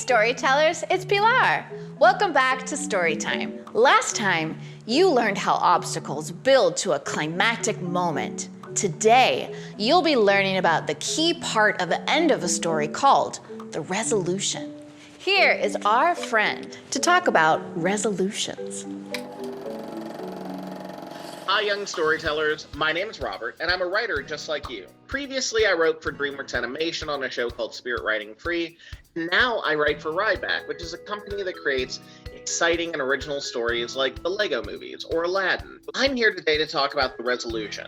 Storytellers, it's Pilar. Welcome back to Storytime. Last time, you learned how obstacles build to a climactic moment. Today, you'll be learning about the key part of the end of a story called the resolution. Here is our friend to talk about resolutions. Hi, Young Storytellers. My name is Robert, and I'm a writer just like you. Previously, I wrote for DreamWorks Animation on a show called Spirit Writing Free. Now I write for Ryback, which is a company that creates exciting and original stories like the Lego movies or Aladdin. I'm here today to talk about the resolution,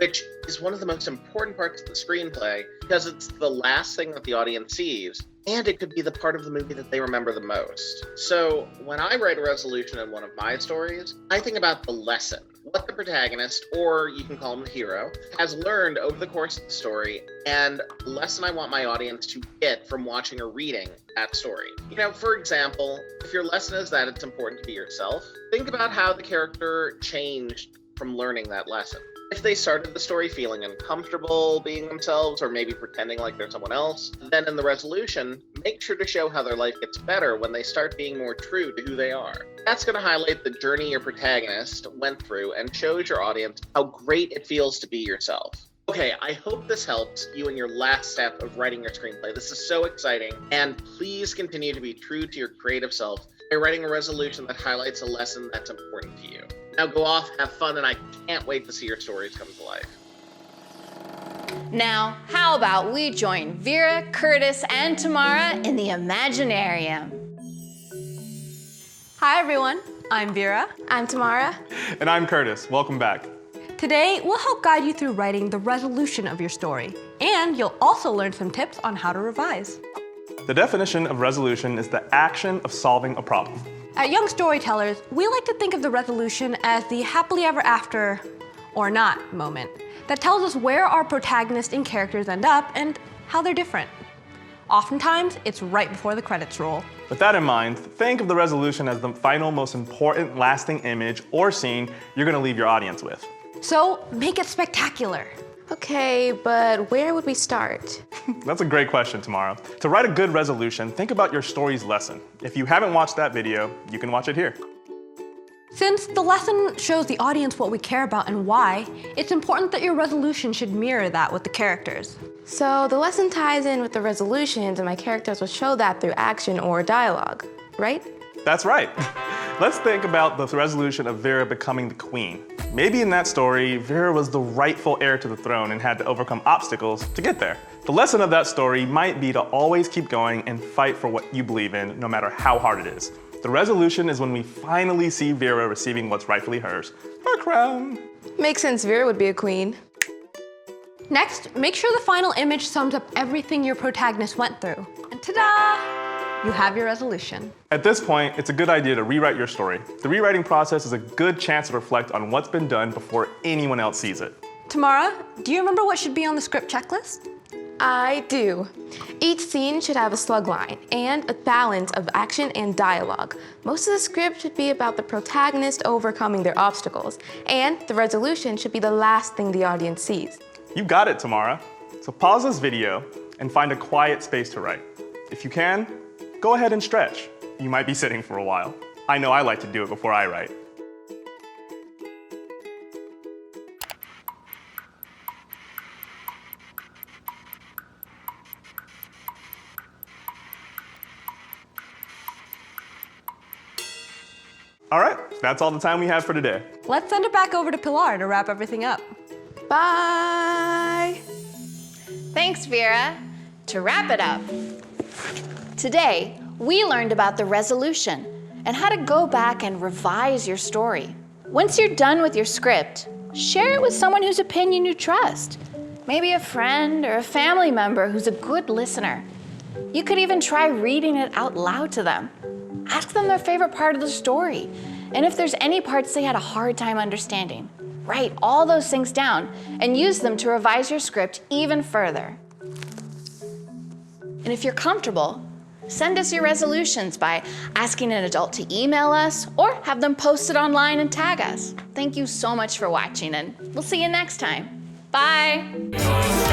which is one of the most important parts of the screenplay because it's the last thing that the audience sees, and it could be the part of the movie that they remember the most. So when I write a resolution in one of my stories, I think about the lesson, what the protagonist, or you can call him the hero, has learned over the course of the story, and the lesson I want my audience to get from watching or reading that story. You know, for example, if your lesson is that it's important to be yourself, think about how the character changed from learning that lesson. If they started the story feeling uncomfortable being themselves or maybe pretending like they're someone else, then in the resolution, make sure to show how their life gets better when they start being more true to who they are. That's going to highlight the journey your protagonist went through and shows your audience how great it feels to be yourself. Okay, I hope this helps you in your last step of writing your screenplay. This is so exciting, and please continue to be true to your creative self by writing a resolution that highlights a lesson that's important to you. Now go off, have fun, and I can't wait to see your stories come to life. Now, how about we join Vira, Curtis, and Tamara in the Imaginarium? Hi everyone, I'm Vira. I'm Tamara. And I'm Curtis. Welcome back. Today, we'll help guide you through writing the resolution of your story, and you'll also learn some tips on how to revise. The definition of resolution is the action of solving a problem. At Young Storytellers, we like to think of the resolution as the happily ever after, or not, moment that tells us where our protagonist and characters end up and how they're different. Oftentimes, it's right before the credits roll. With that in mind, think of the resolution as the final, most important, lasting image or scene you're going to leave your audience with. So, make it spectacular. Okay, but where would we start? That's a great question, Tamara. To write a good resolution, think about your story's lesson. If you haven't watched that video, you can watch it here. Since the lesson shows the audience what we care about and why, it's important that your resolution should mirror that with the characters. So the lesson ties in with the resolutions and my characters will show that through action or dialogue, right? That's right. Let's think about the resolution of Vira becoming the queen. Maybe in that story, Vira was the rightful heir to the throne and had to overcome obstacles to get there. The lesson of that story might be to always keep going and fight for what you believe in, no matter how hard it is. The resolution is when we finally see Vira receiving what's rightfully hers, her crown. Makes sense, Vera would be a queen. Next, make sure the final image sums up everything your protagonist went through. And ta-da! You have your resolution. At this point, it's a good idea to rewrite your story. The rewriting process is a good chance to reflect on what's been done before anyone else sees it. Tamara, do you remember what should be on the script checklist? I do. Each scene should have a slug line and a balance of action and dialogue. Most of the script should be about the protagonist overcoming their obstacles, and the resolution should be the last thing the audience sees. You got it, Tamara. So pause this video and find a quiet space to write. If you can, go ahead and stretch. You might be sitting for a while. I know I like to do it before I write. All right, that's all the time we have for today. Let's send it back over to Pilar to wrap everything up. Bye! Thanks, Vira. To wrap it up, today, we learned about the resolution and how to go back and revise your story. Once you're done with your script, share it with someone whose opinion you trust. Maybe a friend or a family member who's a good listener. You could even try reading it out loud to them. Ask them their favorite part of the story, and if there's any parts they had a hard time understanding. Write all those things down and use them to revise your script even further. And if you're comfortable, send us your resolutions by asking an adult to email us or have them posted online and tag us. Thank you so much for watching, and we'll see you next time. Bye.